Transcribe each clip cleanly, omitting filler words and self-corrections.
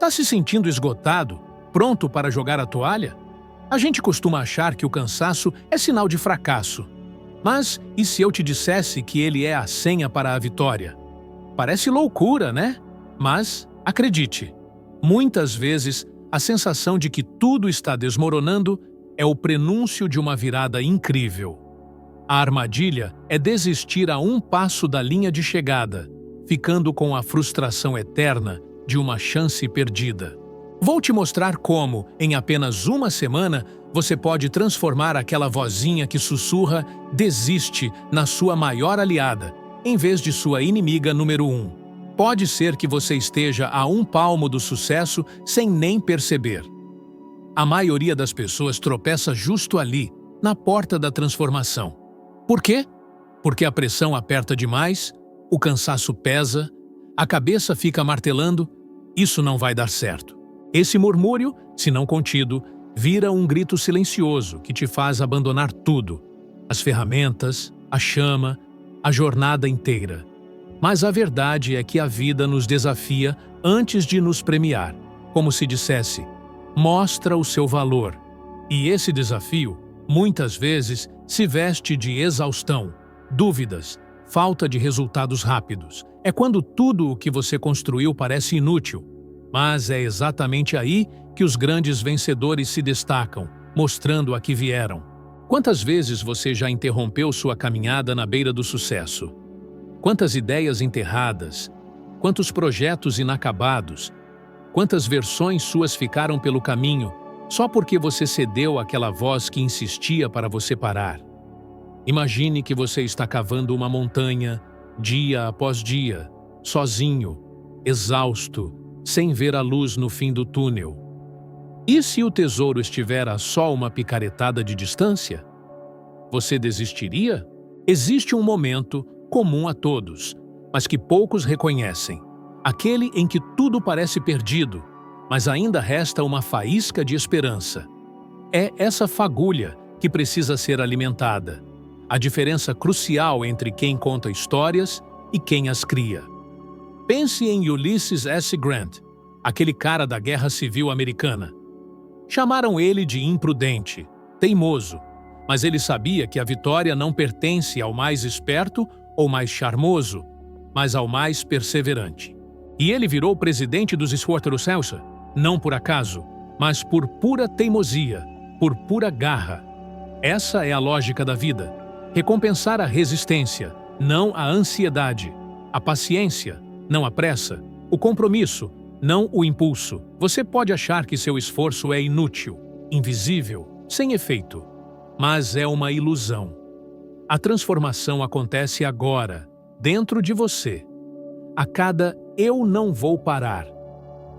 Está se sentindo esgotado, pronto para jogar a toalha? A gente costuma achar que o cansaço é sinal de fracasso. Mas e se eu te dissesse que ele é a senha para a vitória? Parece loucura, né? Mas, acredite, muitas vezes a sensação de que tudo está desmoronando é o prenúncio de uma virada incrível. A armadilha é desistir a um passo da linha de chegada, ficando com a frustração eterna de uma chance perdida. Vou te mostrar como, em apenas uma semana, você pode transformar aquela vozinha que sussurra "desiste" na sua maior aliada, em vez de sua inimiga número 1. Pode ser que você esteja a um palmo do sucesso sem nem perceber. A maioria das pessoas tropeça justo ali, na porta da transformação. Por quê? Porque a pressão aperta demais, o cansaço pesa, a cabeça fica martelando, isso não vai dar certo. Esse murmúrio, se não contido, vira um grito silencioso que te faz abandonar tudo: as ferramentas, a chama, a jornada inteira. Mas a verdade é que a vida nos desafia antes de nos premiar, como se dissesse: mostra o seu valor. E esse desafio, muitas vezes, se veste de exaustão, dúvidas, falta de resultados rápidos. É quando tudo o que você construiu parece inútil. Mas é exatamente aí que os grandes vencedores se destacam, mostrando a que vieram. Quantas vezes você já interrompeu sua caminhada na beira do sucesso? Quantas ideias enterradas? Quantos projetos inacabados? Quantas versões suas ficaram pelo caminho, só porque você cedeu àquela voz que insistia para você parar? Imagine que você está cavando uma montanha, dia após dia, sozinho, exausto, sem ver a luz no fim do túnel. E se o tesouro estiver a só uma picaretada de distância? Você desistiria? Existe um momento comum a todos, mas que poucos reconhecem. Aquele em que tudo parece perdido, mas ainda resta uma faísca de esperança. É essa fagulha que precisa ser alimentada. A diferença crucial entre quem conta histórias e quem as cria. Pense em Ulysses S. Grant, aquele cara da Guerra Civil Americana. Chamaram ele de imprudente, teimoso, mas ele sabia que a vitória não pertence ao mais esperto ou mais charmoso, mas ao mais perseverante. E ele virou presidente dos Esforços, não por acaso, mas por pura teimosia, por pura garra. Essa é a lógica da vida. Recompensar a resistência, não a ansiedade, a paciência, não a pressa, o compromisso, não o impulso. Você pode achar que seu esforço é inútil, invisível, sem efeito, mas é uma ilusão. A transformação acontece agora, dentro de você. A cada "eu não vou parar",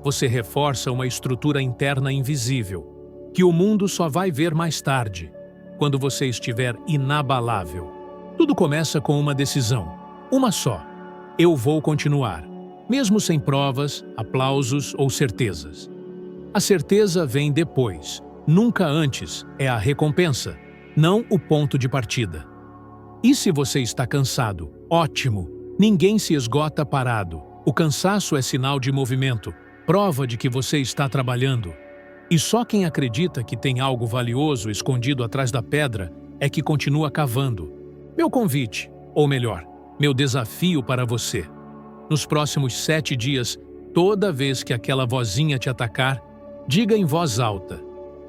você reforça uma estrutura interna invisível, que o mundo só vai ver mais tarde, quando você estiver inabalável. Tudo começa com uma decisão, uma só. Eu vou continuar, mesmo sem provas, aplausos ou certezas. A certeza vem depois, nunca antes, é a recompensa, não o ponto de partida. E se você está cansado? Ótimo! Ninguém se esgota parado. O cansaço é sinal de movimento, prova de que você está trabalhando. E só quem acredita que tem algo valioso escondido atrás da pedra é que continua cavando. Meu convite, ou melhor, meu desafio para você. Nos próximos 7 dias, toda vez que aquela vozinha te atacar, diga em voz alta: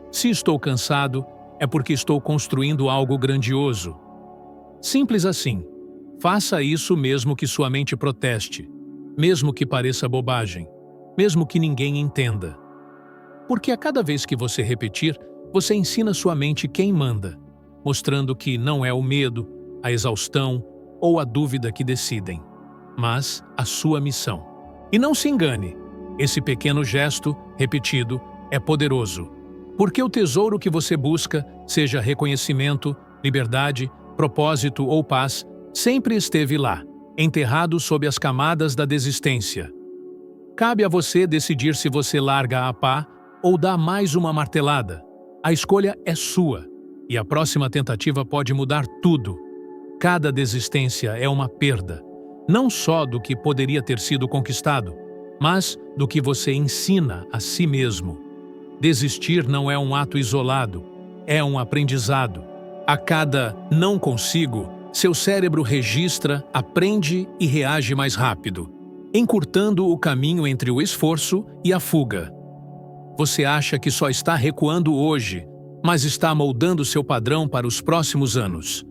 se estou cansado, é porque estou construindo algo grandioso. Simples assim. Faça isso mesmo que sua mente proteste, mesmo que pareça bobagem, mesmo que ninguém entenda. Porque a cada vez que você repetir, você ensina sua mente quem manda, mostrando que não é o medo, a exaustão ou a dúvida que decidem, mas a sua missão. E não se engane, esse pequeno gesto, repetido, é poderoso. Porque o tesouro que você busca, seja reconhecimento, liberdade, propósito ou paz, sempre esteve lá, enterrado sob as camadas da desistência. Cabe a você decidir se você larga a pá ou dá mais uma martelada. A escolha é sua, e a próxima tentativa pode mudar tudo. Cada desistência é uma perda, não só do que poderia ter sido conquistado, mas do que você ensina a si mesmo. Desistir não é um ato isolado, é um aprendizado. A cada "não consigo", seu cérebro registra, aprende e reage mais rápido, encurtando o caminho entre o esforço e a fuga. Você acha que só está recuando hoje, mas está moldando seu padrão para os próximos anos.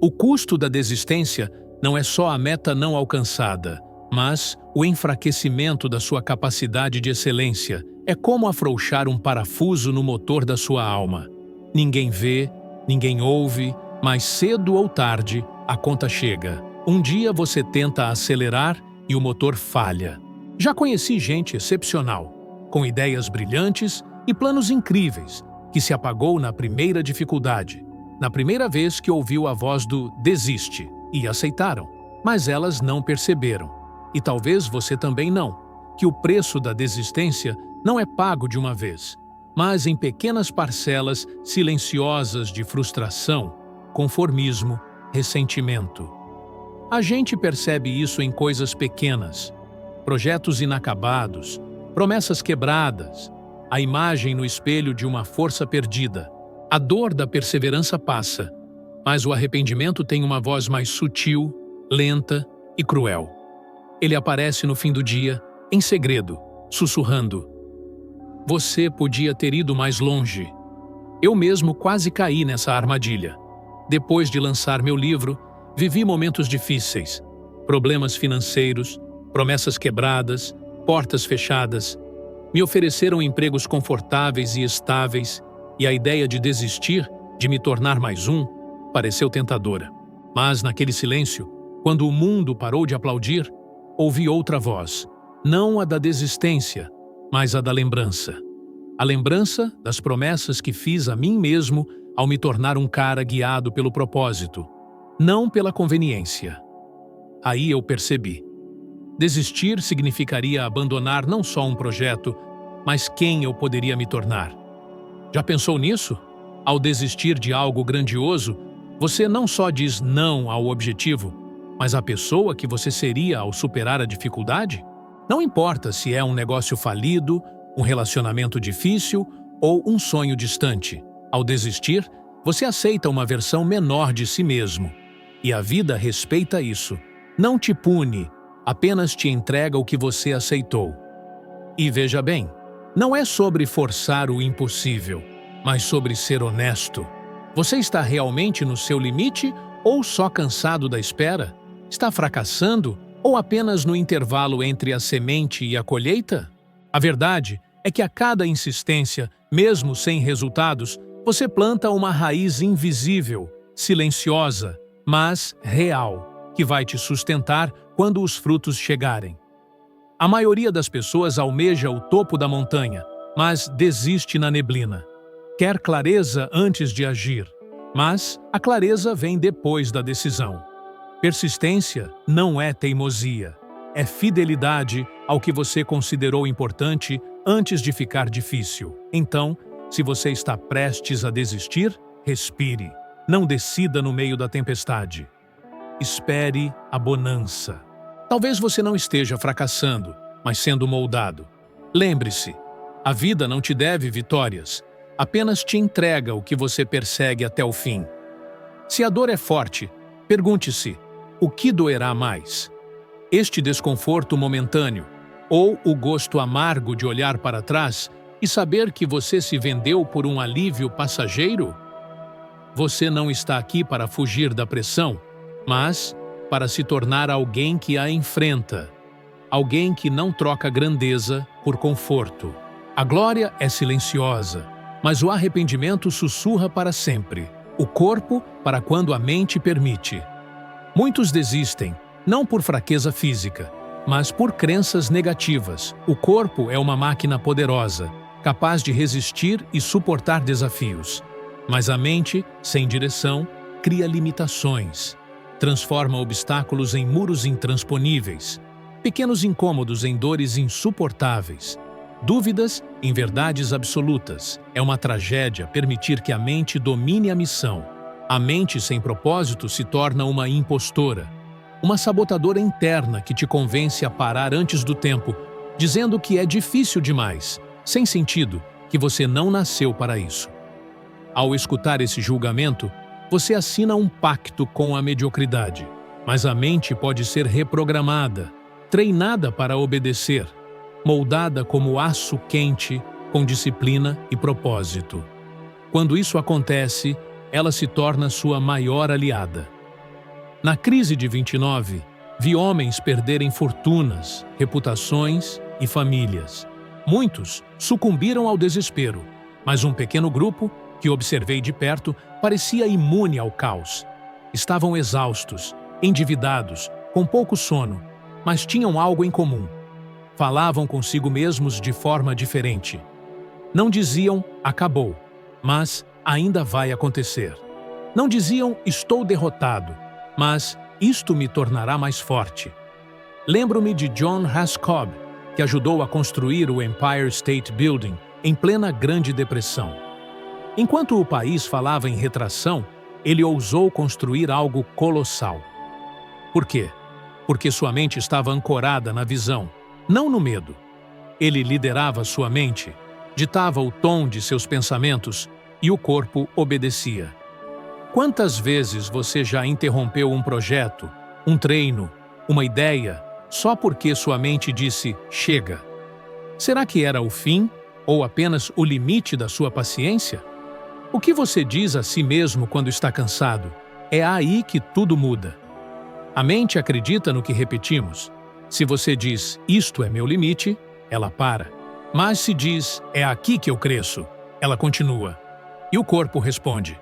O custo da desistência não é só a meta não alcançada, mas o enfraquecimento da sua capacidade de excelência. É como afrouxar um parafuso no motor da sua alma. Ninguém vê, ninguém ouve, mas cedo ou tarde a conta chega. Um dia você tenta acelerar e o motor falha. Já conheci gente excepcional, com ideias brilhantes e planos incríveis, que se apagou na primeira dificuldade, na primeira vez que ouviu a voz do "desiste", e aceitaram, mas elas não perceberam. E talvez você também não, que o preço da desistência não é pago de uma vez, mas em pequenas parcelas silenciosas de frustração, conformismo, ressentimento. A gente percebe isso em coisas pequenas, projetos inacabados, promessas quebradas, a imagem no espelho de uma força perdida. A dor da perseverança passa, mas o arrependimento tem uma voz mais sutil, lenta e cruel. Ele aparece no fim do dia, em segredo, sussurrando: "Você podia ter ido mais longe." Eu mesmo quase caí nessa armadilha. Depois de lançar meu livro, vivi momentos difíceis, problemas financeiros, promessas quebradas, portas fechadas. Me ofereceram empregos confortáveis e estáveis, e a ideia de desistir, de me tornar mais um, pareceu tentadora. Mas naquele silêncio, quando o mundo parou de aplaudir, ouvi outra voz, não a da desistência, mas a da lembrança. A lembrança das promessas que fiz a mim mesmo ao me tornar um cara guiado pelo propósito, não pela conveniência. Aí eu percebi. Desistir significaria abandonar não só um projeto, mas quem eu poderia me tornar. Já pensou nisso? Ao desistir de algo grandioso, você não só diz não ao objetivo, mas à pessoa que você seria ao superar a dificuldade? Não importa se é um negócio falido, um relacionamento difícil ou um sonho distante. Ao desistir, você aceita uma versão menor de si mesmo. E a vida respeita isso. Não te pune, apenas te entrega o que você aceitou. E veja bem, não é sobre forçar o impossível, mas sobre ser honesto. Você está realmente no seu limite ou só cansado da espera? Está fracassando ou apenas no intervalo entre a semente e a colheita? A verdade é que a cada insistência, mesmo sem resultados, você planta uma raiz invisível, silenciosa, mas real, que vai te sustentar quando os frutos chegarem. A maioria das pessoas almeja o topo da montanha, mas desiste na neblina. Quer clareza antes de agir, mas a clareza vem depois da decisão. Persistência não é teimosia, é fidelidade ao que você considerou importante antes de ficar difícil. Então, se você está prestes a desistir, respire. Não decida no meio da tempestade. Espere a bonança. Talvez você não esteja fracassando, mas sendo moldado. Lembre-se, a vida não te deve vitórias, apenas te entrega o que você persegue até o fim. Se a dor é forte, pergunte-se: o que doerá mais? Este desconforto momentâneo, ou o gosto amargo de olhar para trás e saber que você se vendeu por um alívio passageiro? Você não está aqui para fugir da pressão, mas para se tornar alguém que a enfrenta, alguém que não troca grandeza por conforto. A glória é silenciosa, mas o arrependimento sussurra para sempre, o corpo para quando a mente permite. Muitos desistem, não por fraqueza física, mas por crenças negativas. O corpo é uma máquina poderosa, capaz de resistir e suportar desafios. Mas a mente, sem direção, cria limitações, transforma obstáculos em muros intransponíveis, pequenos incômodos em dores insuportáveis, dúvidas em verdades absolutas. É uma tragédia permitir que a mente domine a missão. A mente sem propósito se torna uma impostora, uma sabotadora interna que te convence a parar antes do tempo, dizendo que é difícil demais, sem sentido, que você não nasceu para isso. Ao escutar esse julgamento, você assina um pacto com a mediocridade, mas a mente pode ser reprogramada, treinada para obedecer, moldada como aço quente, com disciplina e propósito. Quando isso acontece, ela se torna sua maior aliada. Na crise de 29, vi homens perderem fortunas, reputações e famílias. Muitos sucumbiram ao desespero, mas um pequeno grupo, que observei de perto, parecia imune ao caos. Estavam exaustos, endividados, com pouco sono, mas tinham algo em comum. Falavam consigo mesmos de forma diferente. Não diziam, acabou, mas ainda vai acontecer. Não diziam, estou derrotado, mas isto me tornará mais forte. Lembro-me de John Hascob, que ajudou a construir o Empire State Building em plena Grande Depressão. Enquanto o país falava em retração, ele ousou construir algo colossal. Por quê? Porque sua mente estava ancorada na visão, não no medo. Ele liderava sua mente, ditava o tom de seus pensamentos e o corpo obedecia. Quantas vezes você já interrompeu um projeto, um treino, uma ideia, só porque sua mente disse chega? Será que era o fim ou apenas o limite da sua paciência? O que você diz a si mesmo quando está cansado? É aí que tudo muda. A mente acredita no que repetimos. Se você diz, isto é meu limite, ela para. Mas se diz, é aqui que eu cresço, ela continua. E o corpo responde.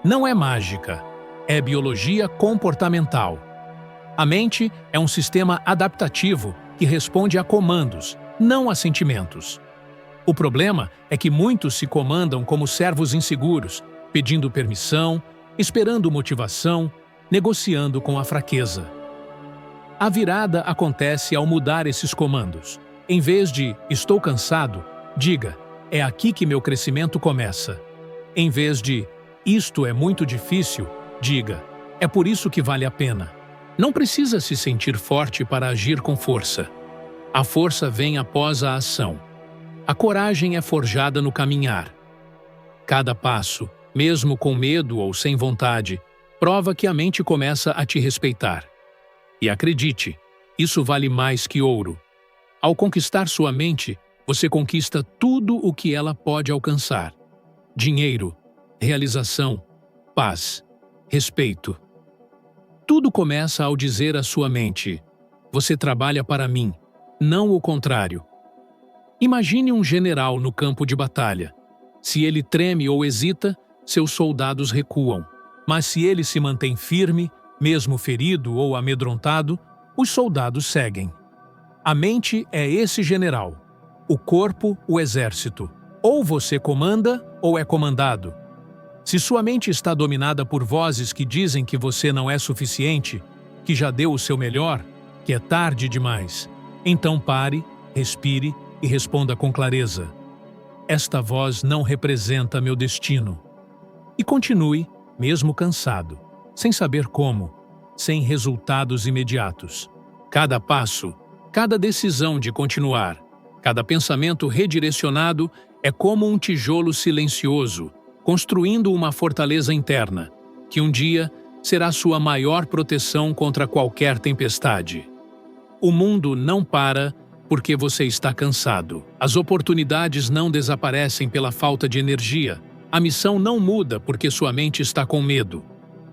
Não é mágica, é biologia comportamental. A mente é um sistema adaptativo que responde a comandos, não a sentimentos. O problema é que muitos se comandam como servos inseguros, pedindo permissão, esperando motivação, negociando com a fraqueza. A virada acontece ao mudar esses comandos. Em vez de estou cansado, diga é aqui que meu crescimento começa. Em vez de isto é muito difícil, diga é por isso que vale a pena. Não precisa se sentir forte para agir com força. A força vem após a ação. A coragem é forjada no caminhar. Cada passo, mesmo com medo ou sem vontade, prova que a mente começa a te respeitar. E acredite, isso vale mais que ouro. Ao conquistar sua mente, você conquista tudo o que ela pode alcançar. Dinheiro, realização, paz, respeito. Tudo começa ao dizer à sua mente, você trabalha para mim, não o contrário. Imagine um general no campo de batalha. Se ele treme ou hesita, seus soldados recuam. Mas se ele se mantém firme, mesmo ferido ou amedrontado, os soldados seguem. A mente é esse general. O corpo, o exército. Ou você comanda ou é comandado. Se sua mente está dominada por vozes que dizem que você não é suficiente, que já deu o seu melhor, que é tarde demais, então pare, respire e responda com clareza. Esta voz não representa meu destino. E continue, mesmo cansado, sem saber como, sem resultados imediatos. Cada passo, cada decisão de continuar, cada pensamento redirecionado é como um tijolo silencioso, construindo uma fortaleza interna, que um dia será sua maior proteção contra qualquer tempestade. O mundo não para porque você está cansado. As oportunidades não desaparecem pela falta de energia. A missão não muda porque sua mente está com medo.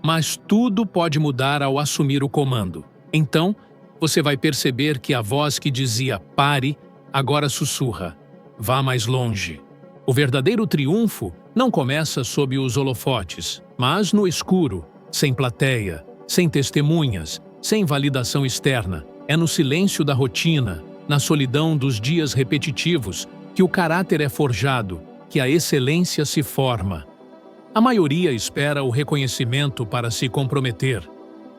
Mas tudo pode mudar ao assumir o comando. Então, você vai perceber que a voz que dizia pare, agora sussurra. Vá mais longe. O verdadeiro triunfo não começa sob os holofotes, mas no escuro, sem plateia, sem testemunhas, sem validação externa. É no silêncio da rotina, na solidão dos dias repetitivos, que o caráter é forjado, que a excelência se forma. A maioria espera o reconhecimento para se comprometer.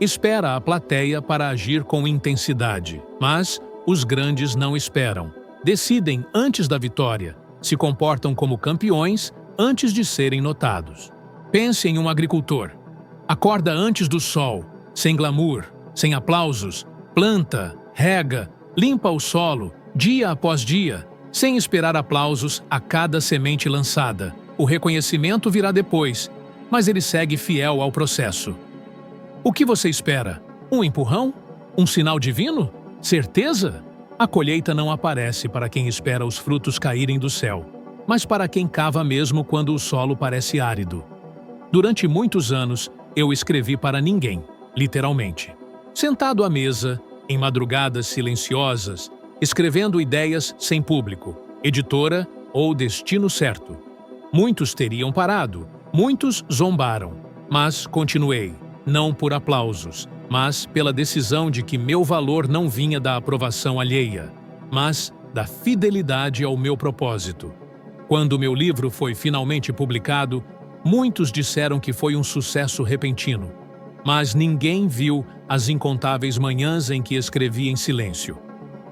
Espera a plateia para agir com intensidade. Mas os grandes não esperam. Decidem antes da vitória. Se comportam como campeões antes de serem notados. Pense em um agricultor. Acorda antes do sol, sem glamour, sem aplausos, planta, rega, limpa o solo, dia após dia, sem esperar aplausos a cada semente lançada. O reconhecimento virá depois, mas ele segue fiel ao processo. O que você espera? Um empurrão? Um sinal divino? Certeza? A colheita não aparece para quem espera os frutos caírem do céu, mas para quem cava mesmo quando o solo parece árido. Durante muitos anos, eu escrevi para ninguém, literalmente. Sentado à mesa, em madrugadas silenciosas, escrevendo ideias sem público, editora ou destino certo. Muitos teriam parado, muitos zombaram, mas continuei, não por aplausos, mas pela decisão de que meu valor não vinha da aprovação alheia, mas da fidelidade ao meu propósito. Quando meu livro foi finalmente publicado, muitos disseram que foi um sucesso repentino, mas ninguém viu as incontáveis manhãs em que escrevi em silêncio.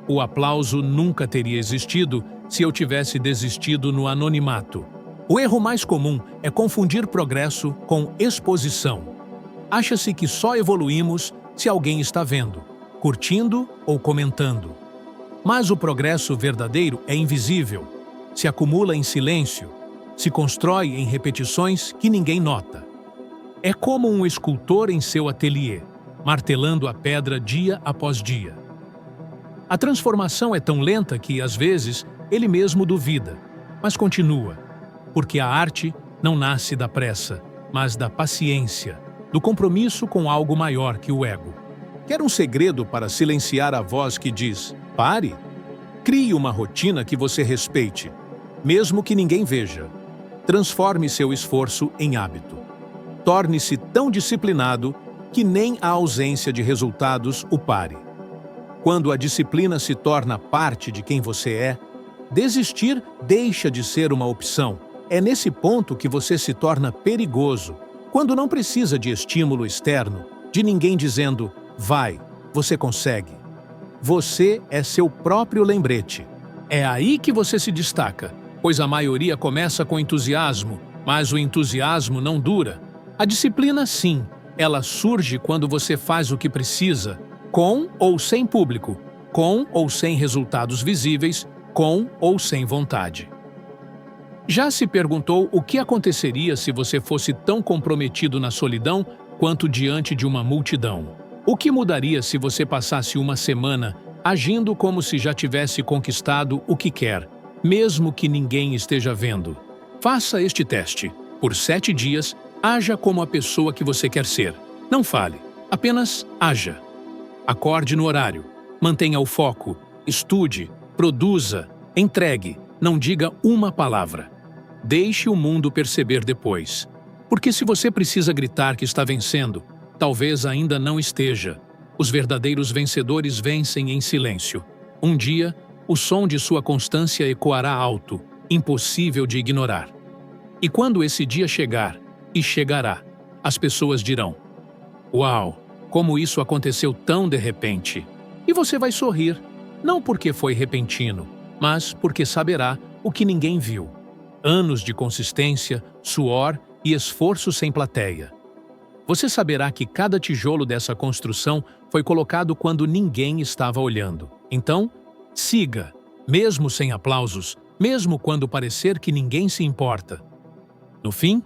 O aplauso nunca teria existido se eu tivesse desistido no anonimato. O erro mais comum é confundir progresso com exposição. Acha-se que só evoluímos se alguém está vendo, curtindo ou comentando. Mas o progresso verdadeiro é invisível, se acumula em silêncio, se constrói em repetições que ninguém nota. É como um escultor em seu ateliê, martelando a pedra dia após dia. A transformação é tão lenta que, às vezes, ele mesmo duvida, mas continua, porque a arte não nasce da pressa, mas da paciência, do compromisso com algo maior que o ego. Quer um segredo para silenciar a voz que diz, pare? Crie uma rotina que você respeite, mesmo que ninguém veja. Transforme seu esforço em hábito. Torne-se tão disciplinado que nem a ausência de resultados o pare. Quando a disciplina se torna parte de quem você é, desistir deixa de ser uma opção. É nesse ponto que você se torna perigoso, quando não precisa de estímulo externo, de ninguém dizendo, vai, você consegue. Você é seu próprio lembrete. É aí que você se destaca, pois a maioria começa com entusiasmo, mas o entusiasmo não dura. A disciplina, sim, ela surge quando você faz o que precisa, com ou sem público, com ou sem resultados visíveis, com ou sem vontade. Já se perguntou o que aconteceria se você fosse tão comprometido na solidão quanto diante de uma multidão? O que mudaria se você passasse uma semana agindo como se já tivesse conquistado o que quer, mesmo que ninguém esteja vendo? Faça este teste. Por 7 dias, haja como a pessoa que você quer ser. Não fale, apenas haja. Acorde no horário, mantenha o foco, estude, produza, entregue, não diga uma palavra. Deixe o mundo perceber depois. Porque se você precisa gritar que está vencendo, talvez ainda não esteja. Os verdadeiros vencedores vencem em silêncio. Um dia, o som de sua constância ecoará alto, impossível de ignorar. E quando esse dia chegar, e chegará, as pessoas dirão: uau, como isso aconteceu tão de repente. E você vai sorrir, não porque foi repentino, mas porque saberá o que ninguém viu. Anos de consistência, suor e esforço sem plateia. Você saberá que cada tijolo dessa construção foi colocado quando ninguém estava olhando. Então, siga, mesmo sem aplausos, mesmo quando parecer que ninguém se importa. No fim,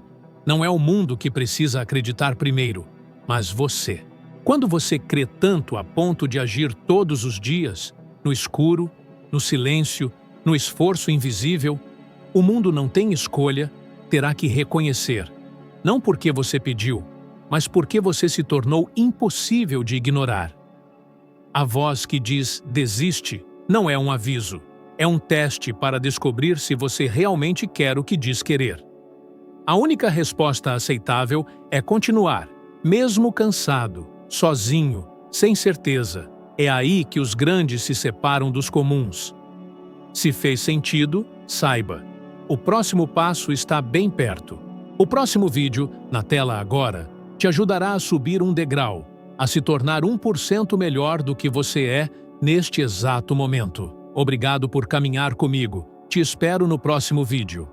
não é o mundo que precisa acreditar primeiro, mas você. Quando você crê tanto a ponto de agir todos os dias, no escuro, no silêncio, no esforço invisível, o mundo não tem escolha, terá que reconhecer. Não porque você pediu, mas porque você se tornou impossível de ignorar. A voz que diz desiste não é um aviso, é um teste para descobrir se você realmente quer o que diz querer. A única resposta aceitável é continuar, mesmo cansado, sozinho, sem certeza. É aí que os grandes se separam dos comuns. Se fez sentido, saiba. O próximo passo está bem perto. O próximo vídeo, na tela agora, te ajudará a subir um degrau, a se tornar 1% melhor do que você é neste exato momento. Obrigado por caminhar comigo. Te espero no próximo vídeo.